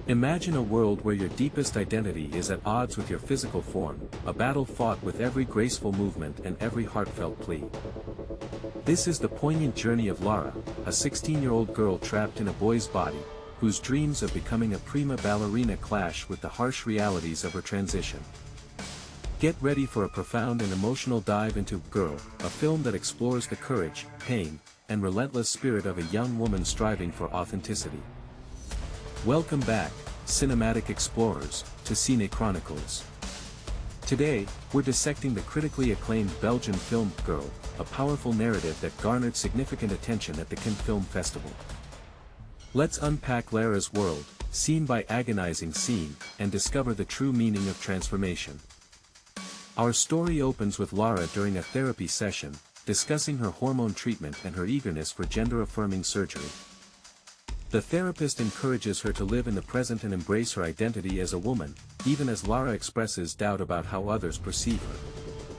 Imagine a world where your deepest identity is at odds with your physical form, a battle fought with every graceful movement and every heartfelt plea. This is the poignant journey of Lara, a 16-year-old girl trapped in a boy's body, whose dreams of becoming a prima ballerina clash with the harsh realities of her transition. Get ready for a profound and emotional dive into Girl, a film that explores the courage, pain, and relentless spirit of a young woman striving for authenticity. Welcome back, cinematic explorers, to Cine Chronicles. Today, we're dissecting the critically acclaimed Belgian film Girl, a powerful narrative that garnered significant attention at the Cannes Film Festival. Let's unpack Lara's world, scene by agonizing scene, and discover the true meaning of transformation. Our story opens with Lara during a therapy session, discussing her hormone treatment and her eagerness for gender-affirming surgery. The therapist encourages her to live in the present and embrace her identity as a woman, even as Lara expresses doubt about how others perceive her.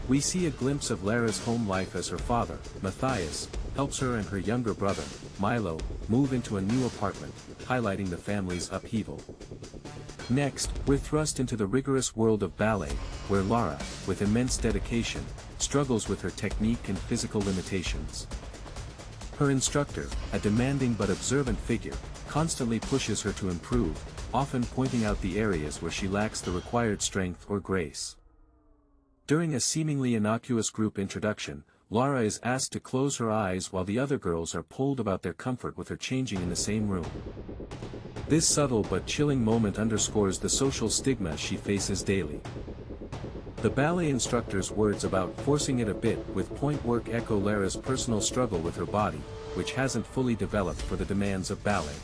We see a glimpse of Lara's home life as her father, Matthias, helps her and her younger brother, Milo, move into a new apartment, highlighting the family's upheaval. Next, we're thrust into the rigorous world of ballet, where Lara, with immense dedication, struggles with her technique and physical limitations. Her instructor, a demanding but observant figure, constantly pushes her to improve, often pointing out the areas where she lacks the required strength or grace. During a seemingly innocuous group introduction, Lara is asked to close her eyes while the other girls are polled about their comfort with her changing in the same room. This subtle but chilling moment underscores the social stigma she faces daily. The ballet instructor's words about forcing it a bit with point work echo Lara's personal struggle with her body, which hasn't fully developed for the demands of ballet.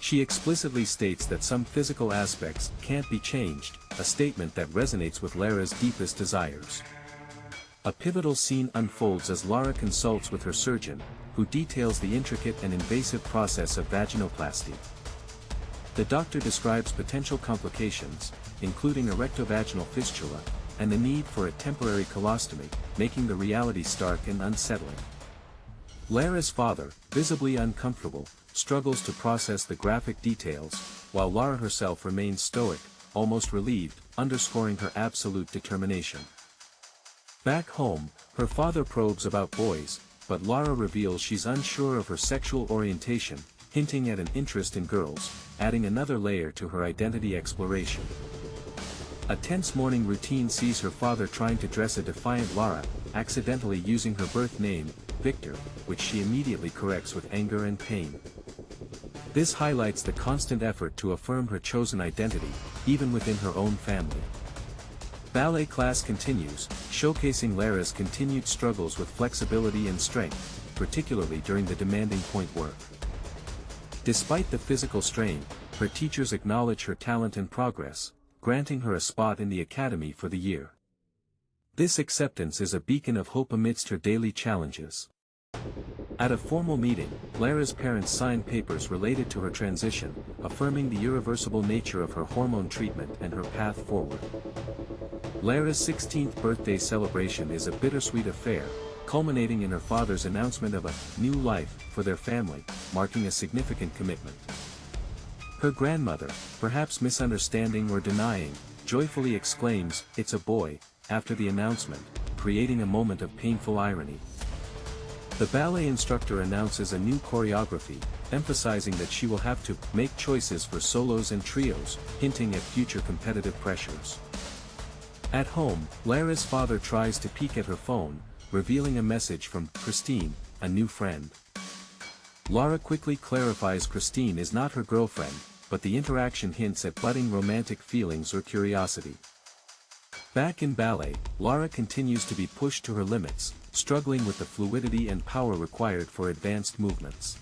She explicitly states that some physical aspects can't be changed, a statement that resonates with Lara's deepest desires. A pivotal scene unfolds as Lara consults with her surgeon, who details the intricate and invasive process of vaginoplasty. The doctor describes potential complications, including a rectovaginal fistula, and the need for a temporary colostomy, making the reality stark and unsettling. Lara's father, visibly uncomfortable, struggles to process the graphic details, while Lara herself remains stoic, almost relieved, underscoring her absolute determination. Back home, her father probes about boys, but Lara reveals she's unsure of her sexual orientation, hinting at an interest in girls, adding another layer to her identity exploration. A tense morning routine sees her father trying to dress a defiant Lara, accidentally using her birth name, Viktor, which she immediately corrects with anger and pain. This highlights the constant effort to affirm her chosen identity, even within her own family. Ballet class continues, showcasing Lara's continued struggles with flexibility and strength, particularly during the demanding point work. Despite the physical strain, her teachers acknowledge her talent and progress, granting her a spot in the academy for the year. This acceptance is a beacon of hope amidst her daily challenges. At a formal meeting, Lara's parents sign papers related to her transition, affirming the irreversible nature of her hormone treatment and her path forward. Lara's 16th birthday celebration is a bittersweet affair, culminating in her father's announcement of a new life for their family, marking a significant commitment. Her grandmother, perhaps misunderstanding or denying, joyfully exclaims, "It's a boy," after the announcement, creating a moment of painful irony. The ballet instructor announces a new choreography, emphasizing that she will have to make choices for solos and trios, hinting at future competitive pressures. At home, Lara's father tries to peek at her phone, revealing a message from Christine, a new friend. Lara quickly clarifies Christine is not her girlfriend, but the interaction hints at budding romantic feelings or curiosity. Back in ballet, Lara continues to be pushed to her limits, struggling with the fluidity and power required for advanced movements.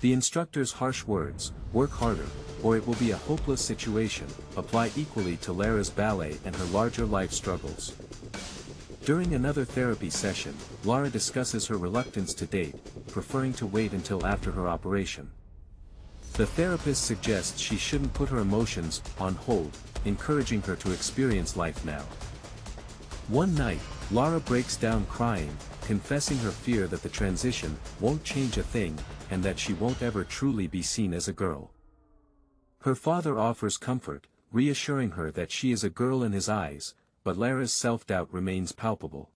The instructor's harsh words, "Work harder, or it will be a hopeless situation," apply equally to Lara's ballet and her larger life struggles. During another therapy session, Lara discusses her reluctance to date, preferring to wait until after her operation. The therapist suggests she shouldn't put her emotions on hold, encouraging her to experience life now. One night, Lara breaks down crying, confessing her fear that the transition won't change a thing, and that she won't ever truly be seen as a girl. Her father offers comfort, reassuring her that she is a girl in his eyes, but Lara's self-doubt remains palpable.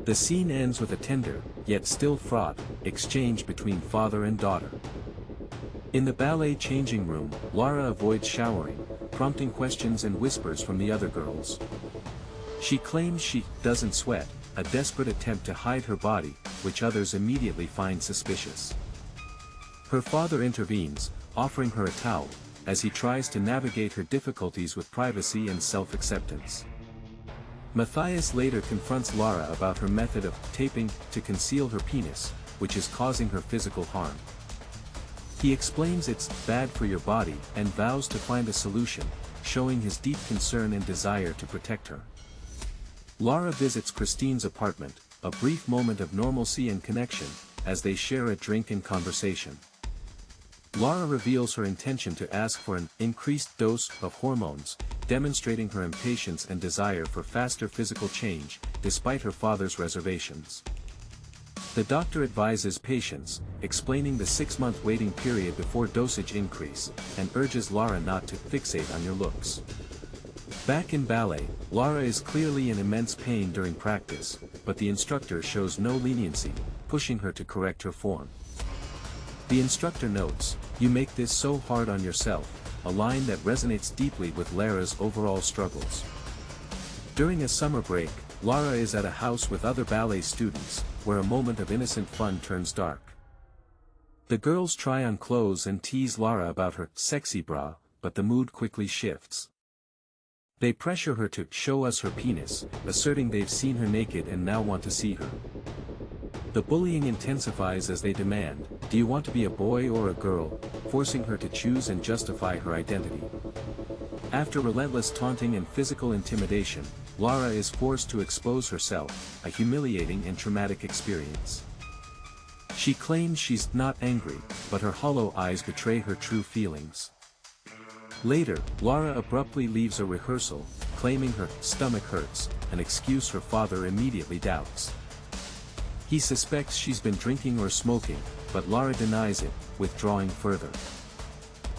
The scene ends with a tender, yet still fraught, exchange between father and daughter. In the ballet changing room, Lara avoids showering, prompting questions and whispers from the other girls. She claims she doesn't sweat, a desperate attempt to hide her body, which others immediately find suspicious. Her father intervenes, offering her a towel, as he tries to navigate her difficulties with privacy and self-acceptance. Matthias later confronts Lara about her method of taping to conceal her penis, which is causing her physical harm. He explains it's bad for your body and vows to find a solution, showing his deep concern and desire to protect her. Lara visits Christine's apartment, a brief moment of normalcy and connection, as they share a drink and conversation. Lara reveals her intention to ask for an increased dose of hormones, demonstrating her impatience and desire for faster physical change, despite her father's reservations. The doctor advises patience, explaining the 6-month waiting period before dosage increase, and urges Lara not to fixate on your looks. Back in ballet, Lara is clearly in immense pain during practice, but the instructor shows no leniency, pushing her to correct her form. The instructor notes, "You make this so hard on yourself," a line that resonates deeply with Lara's overall struggles. During a summer break, Lara is at a house with other ballet students, where a moment of innocent fun turns dark. The girls try on clothes and tease Lara about her sexy bra, but the mood quickly shifts. They pressure her to show us her penis, asserting they've seen her naked and now want to see her. The bullying intensifies as they demand, "Do you want to be a boy or a girl?" forcing her to choose and justify her identity. After relentless taunting and physical intimidation, Lara is forced to expose herself, a humiliating and traumatic experience. She claims she's not angry, but her hollow eyes betray her true feelings. Later, Lara abruptly leaves a rehearsal, claiming her stomach hurts, an excuse her father immediately doubts. He suspects she's been drinking or smoking, but Lara denies it, withdrawing further.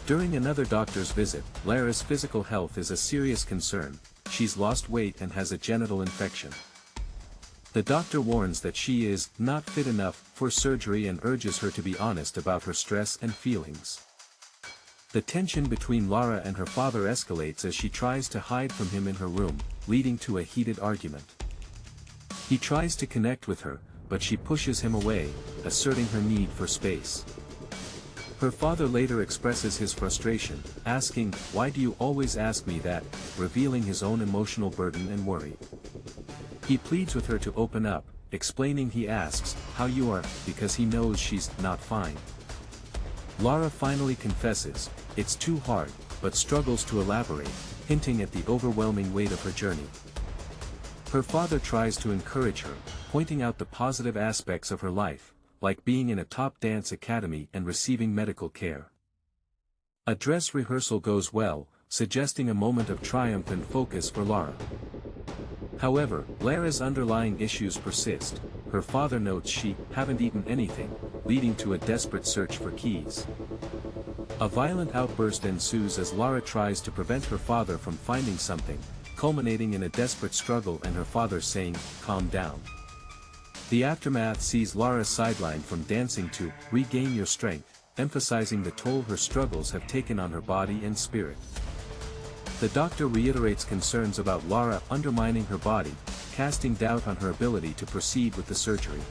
During another doctor's visit, Lara's physical health is a serious concern. She's lost weight and has a genital infection. The doctor warns that she is not fit enough for surgery and urges her to be honest about her stress and feelings. The tension between Lara and her father escalates as she tries to hide from him in her room, leading to a heated argument. He tries to connect with her, but she pushes him away, asserting her need for space. Her father later expresses his frustration, asking, "Why do you always ask me that?" revealing his own emotional burden and worry. He pleads with her to open up, explaining he asks, "How you are," because he knows she's not fine. Lara finally confesses, it's too hard, but struggles to elaborate, hinting at the overwhelming weight of her journey. Her father tries to encourage her, pointing out the positive aspects of her life, like being in a top dance academy and receiving medical care. A dress rehearsal goes well, suggesting a moment of triumph and focus for Lara. However, Lara's underlying issues persist. Her father notes she haven't eaten anything, leading to a desperate search for keys. A violent outburst ensues as Lara tries to prevent her father from finding something, culminating in a desperate struggle and her father saying, "Calm down." The aftermath sees Lara sidelined from dancing to regain your strength, emphasizing the toll her struggles have taken on her body and spirit. The doctor reiterates concerns about Lara undermining her body, casting doubt on her ability to proceed with the surgery.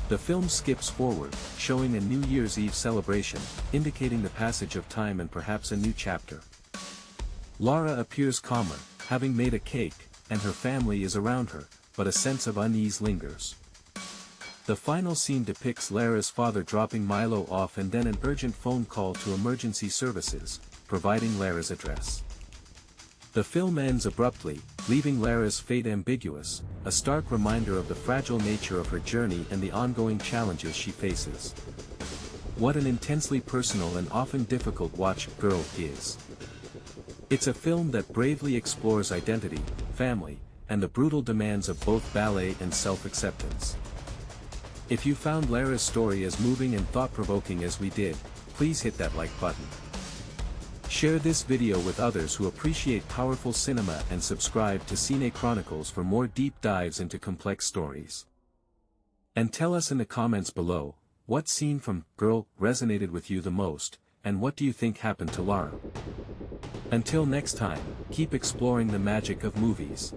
The film skips forward, showing a New Year's Eve celebration, indicating the passage of time and perhaps a new chapter. Lara appears calmer, having made a cake, and her family is around her, but a sense of unease lingers. The final scene depicts Lara's father dropping Milo off and then an urgent phone call to emergency services, providing Lara's address. The film ends abruptly, leaving Lara's fate ambiguous, a stark reminder of the fragile nature of her journey and the ongoing challenges she faces. What an intensely personal and often difficult watch Girl is. It's a film that bravely explores identity, family, and the brutal demands of both ballet and self-acceptance. If you found Lara's story as moving and thought-provoking as we did, please hit that like button. Share this video with others who appreciate powerful cinema and subscribe to Cine Chronicles for more deep dives into complex stories. And tell us in the comments below, what scene from Girl resonated with you the most, and what do you think happened to Lara? Until next time, keep exploring the magic of movies.